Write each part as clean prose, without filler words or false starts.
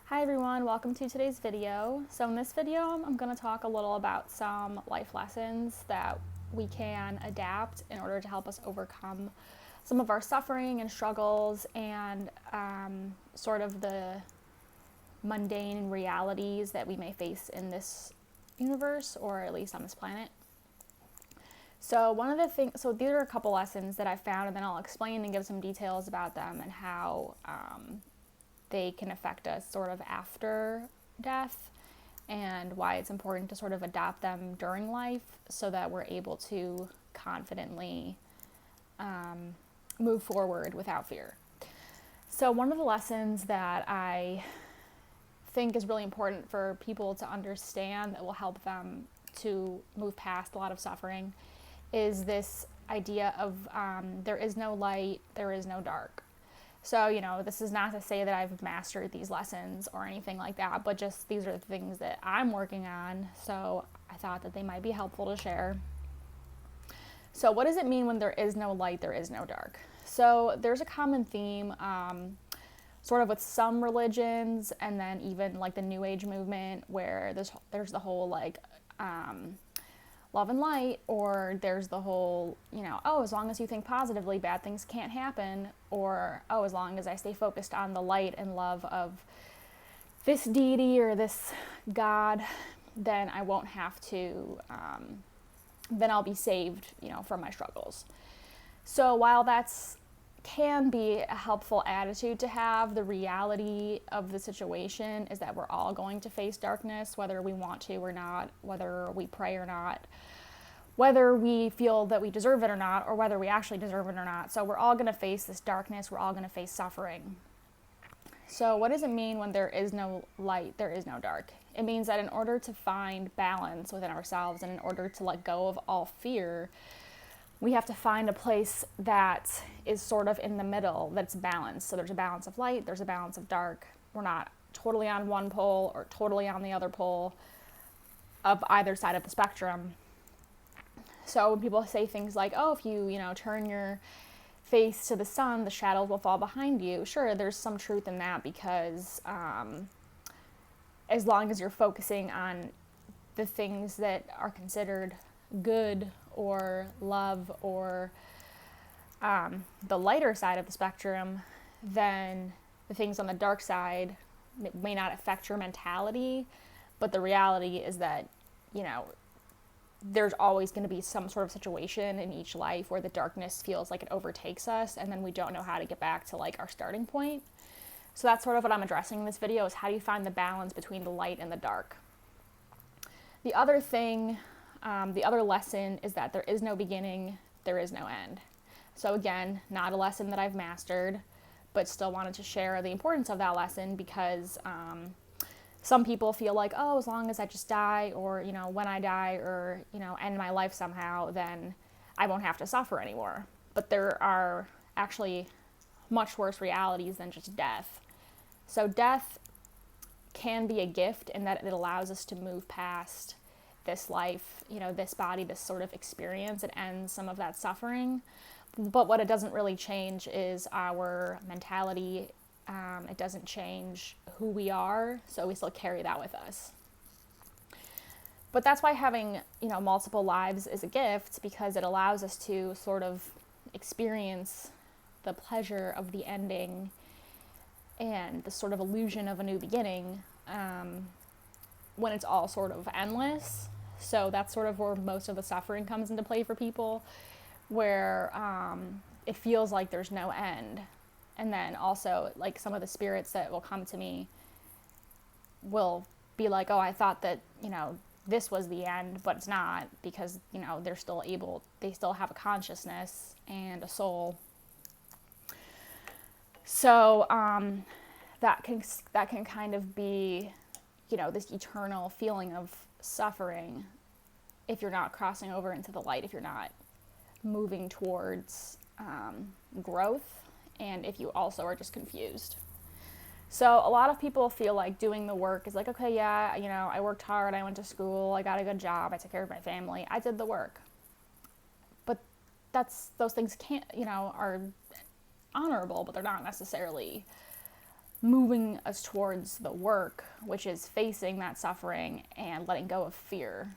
Hi everyone, welcome to today's video. So in this video, I'm going to talk a little about some life lessons that we can adapt in order to help us overcome some of our suffering and struggles and sort of the mundane realities that we may face in this universe, or at least on this planet. So these are a couple lessons that I found, and then I'll explain and give some details about them and how they can affect us sort of after death, and why it's important to sort of adopt them during life so that we're able to confidently move forward without fear. So one of the lessons that I think is really important for people to understand that will help them to move past a lot of suffering is this idea of there is no light, there is no dark. So, this is not to say that I've mastered these lessons or anything like that, but just these are the things that I'm working on, so I thought that they might be helpful to share. So what does it mean when there is no light, there is no dark? So there's a common theme sort of with some religions, and then even like the New Age movement, where there's the whole like love and light, or there's the whole, as long as you think positively, bad things can't happen, or, as long as I stay focused on the light and love of this deity or this God, then I won't have to, then I'll be saved, from my struggles. So while that's can be a helpful attitude to have, the reality of the situation is that we're all going to face darkness, whether we want to or not, whether we pray or not, whether we feel that we deserve it or not, or whether we actually deserve it or not. So we're all going to face this darkness, we're all going to face suffering. So what does it mean when there is no light, there is no dark? It means that in order to find balance within ourselves, and in order to let go of all fear, we have to find a place that is sort of in the middle, that's balanced. So there's a balance of light, there's a balance of dark. We're not totally on one pole or totally on the other pole of either side of the spectrum. So when people say things like, if you, turn your face to the sun, the shadows will fall behind you. Sure, there's some truth in that, because as long as you're focusing on the things that are considered good or love or the lighter side of the spectrum, then the things on the dark side may not affect your mentality. But the reality is that, there's always going to be some sort of situation in each life where the darkness feels like it overtakes us, and then we don't know how to get back to like our starting point. So that's sort of what I'm addressing in this video, is how do you find the balance between the light and the dark. The other thing, the other lesson is that there is no beginning, there is no end. So again, not a lesson that I've mastered, but still wanted to share the importance of that lesson, because some people feel like, as long as I just die, or, when I die, or, end my life somehow, then I won't have to suffer anymore. But there are actually much worse realities than just death. So death can be a gift in that it allows us to move past this life, this body, this sort of experience. It ends some of that suffering. But what it doesn't really change is our mentality. It doesn't change who we are, so we still carry that with us. But that's why having, multiple lives is a gift, because it allows us to sort of experience the pleasure of the ending and the sort of illusion of a new beginning when it's all sort of endless. So that's sort of where most of the suffering comes into play for people, where it feels like there's no end. And then also, like, some of the spirits that will come to me will be like, I thought that, this was the end, but it's not, because, they still have a consciousness and a soul. So that can kind of be, this eternal feeling of suffering if you're not crossing over into the light, if you're not moving towards growth, and if you also are just confused. So a lot of people feel like doing the work is like, okay, yeah, I worked hard, I went to school, I got a good job, I took care of my family, I did the work. But those things can't, are honorable, but they're not necessarily moving us towards the work, which is facing that suffering and letting go of fear.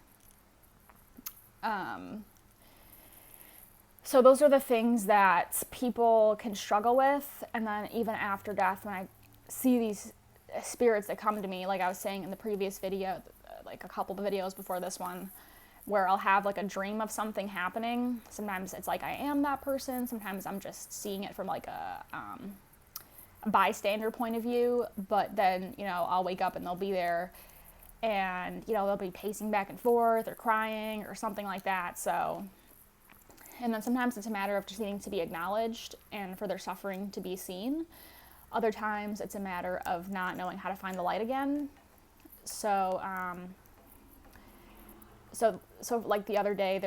So those are the things that people can struggle with. And then even after death, when I see these spirits that come to me, like I was saying in the previous video, like a couple of videos before this one, where I'll have like a dream of something happening. Sometimes it's like I am that person. Sometimes I'm just seeing it from like a bystander point of view. But then, you know, I'll wake up and they'll be there, and, you know, they'll be pacing back and forth or crying or something like that. So, and then sometimes it's a matter of just needing to be acknowledged and for their suffering to be seen. Other times it's a matter of not knowing how to find the light again. So, so like the other day,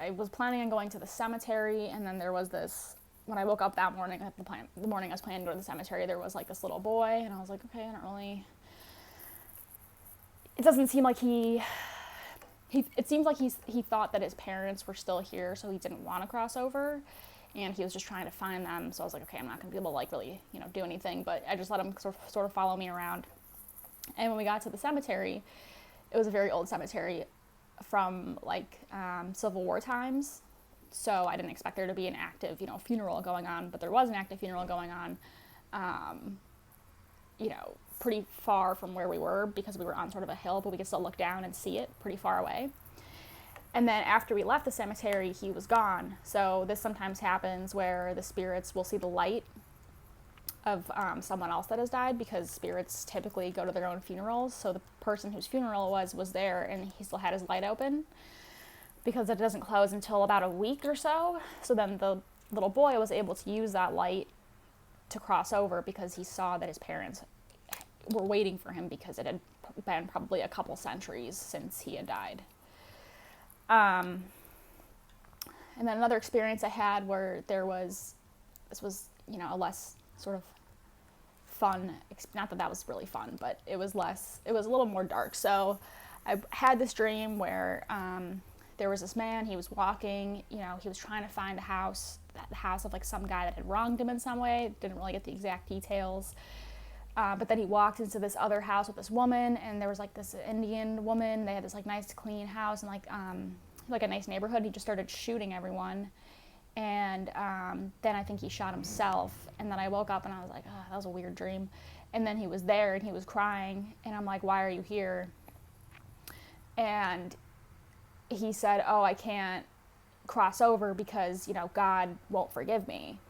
I was planning on going to the cemetery, and then there was this, when I woke up that morning, the morning I was planning to go to the cemetery, there was like this little boy, and I was like, okay, I don't really, it doesn't seem like it seems like he thought that his parents were still here, so he didn't want to cross over, and he was just trying to find them. So I was like, okay, I'm not going to be able to like really, you know, do anything, but I just let him sort of follow me around. And when we got to the cemetery, it was a very old cemetery from like Civil War times, so I didn't expect there to be an active, you know, funeral going on, but there was an active funeral going on, you know, pretty far from where we were, because we were on sort of a hill, but we could still look down and see it pretty far away. And then after we left the cemetery, he was gone. So this sometimes happens where the spirits will see the light of someone else that has died, because spirits typically go to their own funerals. So the person whose funeral it was there, and he still had his light open, because it doesn't close until about a week or so. So then the little boy was able to use that light to cross over, because he saw that his parents were waiting for him, because it had been probably a couple centuries since he had died. And then another experience I had where this was, you know, a less sort of fun, not that was really fun, but it was a little more dark. So I had this dream where there was this man, he was walking, you know, he was trying to find the house of like some guy that had wronged him in some way, didn't really get the exact details. But then he walked into this other house with this woman, and there was like this Indian woman. They had this like nice clean house and like a nice neighborhood. He just started shooting everyone. And then I think he shot himself. And then I woke up and I was like, oh, that was a weird dream. And then he was there and he was crying. And I'm like, why are you here? And he said, oh, I can't cross over because, you know, God won't forgive me.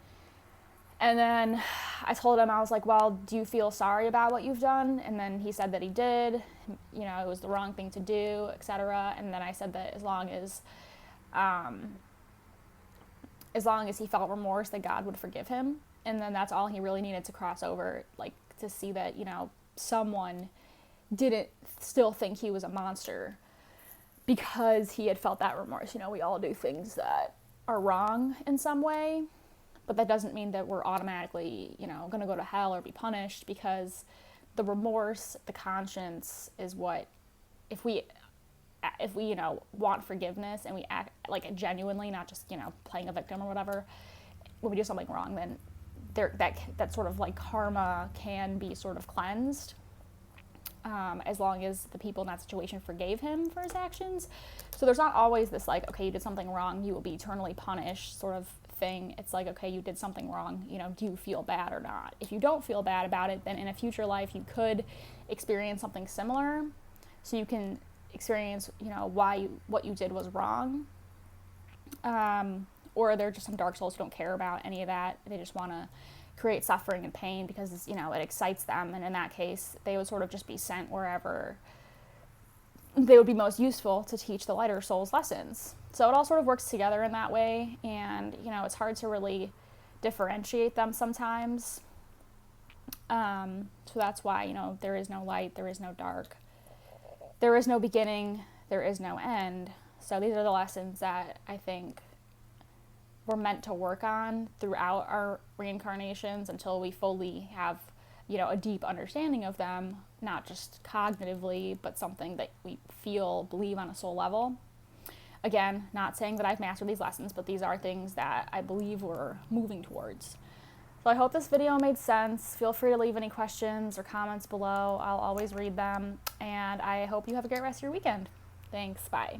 And then I told him, I was like, well, do you feel sorry about what you've done? And then he said that he did, you know, it was the wrong thing to do, etc. And then I said that as long as he felt remorse, that God would forgive him. And then that's all he really needed to cross over, like to see that, you know, someone didn't still think he was a monster because he had felt that remorse. You know, we all do things that are wrong in some way, but that doesn't mean that we're automatically, you know, going to go to hell or be punished, because the remorse, the conscience is what, if we, you know, want forgiveness and we act like genuinely, not just, you know, playing a victim or whatever, when we do something wrong, then that sort of like karma can be sort of cleansed, as long as the people in that situation forgave him for his actions. So there's not always this like, okay, you did something wrong, you will be eternally punished sort of thing. It's like, okay, you did something wrong, you know, do you feel bad or not? If you don't feel bad about it, then in a future life you could experience something similar, so you can experience, you know, what you did was wrong. Or they're just some dark souls who don't care about any of that. They just want to create suffering and pain because, you know, it excites them, and in that case they would sort of just be sent wherever they would be most useful to teach the lighter souls lessons. So it all sort of works together in that way, and, you know, it's hard to really differentiate them sometimes. So that's why, you know, there is no light, there is no dark, there is no beginning, there is no end. So these are the lessons that I think we're meant to work on throughout our reincarnations until we fully have, you know, a deep understanding of them, not just cognitively, but something that we feel, believe on a soul level. Again, not saying that I've mastered these lessons, but these are things that I believe we're moving towards. So I hope this video made sense. Feel free to leave any questions or comments below. I'll always read them. And I hope you have a great rest of your weekend. Thanks. Bye.